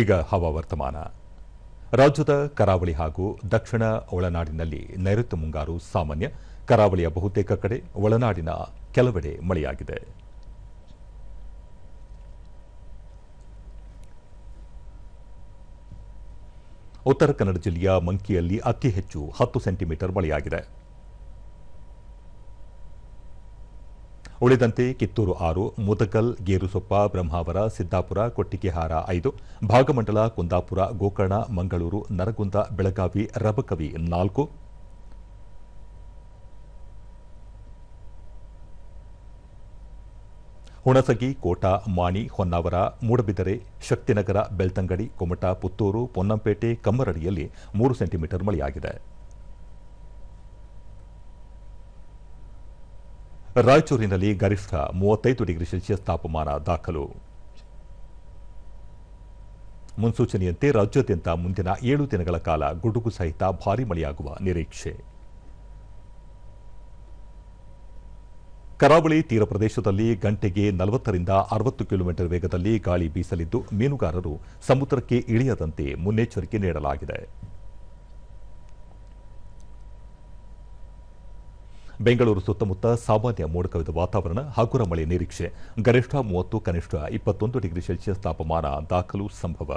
ಈಗ ಹವಾವರ್ತಮಾನ. ರಾಜ್ಯದ ಕರಾವಳಿ ಹಾಗೂ ದಕ್ಷಿಣ ಒಳನಾಡಿನಲ್ಲಿ ನೈಋತ್ಯ ಮುಂಗಾರು ಸಾಮಾನ್ಯ, ಕರಾವಳಿಯ ಬಹುತೇಕ ಕಡೆ, ಒಳನಾಡಿನ ಕೆಲವೆಡೆ ಮಳೆಯಾಗಿದೆ. ಉತ್ತರ ಕನ್ನಡ ಜಿಲ್ಲೆಯ ಮಂಕಿಯಲ್ಲಿ ಅತಿ ಹೆಚ್ಚು 10 ಸೆಂಟಿಮೀಟರ್ ಮಳೆಯಾಗಿದೆ. ಉಳಿದಂತೆ ಕಿತ್ತೂರು 6, ಮುದಗಲ್, ಗೇರುಸೊಪ್ಪ, ಬ್ರಹ್ಮಾವರ, ಸಿದ್ದಾಪುರ, ಕೊಟ್ಟಿಗೆಹಾರ 5, ಭಾಗಮಂಡಲ, ಕುಂದಾಪುರ, ಗೋಕರ್ಣ, ಮಂಗಳೂರು, ನರಗುಂದ, ಬೆಳಗಾವಿ, ರಬಕವಿ 4, ಹುಣಸಗಿ, ಕೋಟ, ಮಾಣಿ, ಹೊನ್ನಾವರ, ಮೂಡಬಿದರೆ, ಶಕ್ತಿನಗರ, ಬೆಳ್ತಂಗಡಿ, ಕುಮಟಾ, ಪುತ್ತೂರು, ಪೊನ್ನಂಪೇಟೆ, ಕಮ್ಮರಡಿಯಲ್ಲಿ 3 ಸೆಂಟಿಮೀಟರ್ ಮಳೆಯಾಗಿದೆ. ರಾಯಚೂರಿನಲ್ಲಿ ಗರಿಷ್ಠ 35 ಡಿಗ್ರಿ ಸೆಲ್ಸಿಯಸ್ ತಾಪಮಾನ ದಾಖಲು. ಮುನ್ಸೂಚನೆಯಂತೆ ರಾಜ್ಯಾದ್ಯಂತ ಮುಂದಿನ 7 ದಿನಗಳ ಕಾಲ ಗುಡುಗು ಸಹಿತ ಭಾರೀ ಮಳೆಯಾಗುವ ನಿರೀಕ್ಷೆ. ಕರಾವಳಿ ತೀರ ಪ್ರದೇಶದಲ್ಲಿ ಗಂಟೆಗೆ 40 ರಿಂದ 60 ಕಿಲೋಮೀಟರ್ ವೇಗದಲ್ಲಿ ಗಾಳಿ ಬೀಸಲಿದ್ದು, ಮೀನುಗಾರರು ಸಮುದ್ರಕ್ಕೆ ಇಳಿಯದಂತೆ ಮುನ್ನೆಚ್ಚರಿಕೆ ನೀಡಲಾಗಿದೆ. ಬೆಂಗಳೂರು ಸುತ್ತಮುತ್ತ ಸಾಮಾನ್ಯ ಮೋಡ ಕವಿದ ವಾತಾವರಣ, ಹಗುರ ಮಳೆ ನಿರೀಕ್ಷೆ. ಗರಿಷ್ಠ 30, ಕನಿಷ್ಠ 21 ಡಿಗ್ರಿ ಸೆಲ್ಸಿಯಸ್ ತಾಪಮಾನ ದಾಖಲು ಸಂಭವ.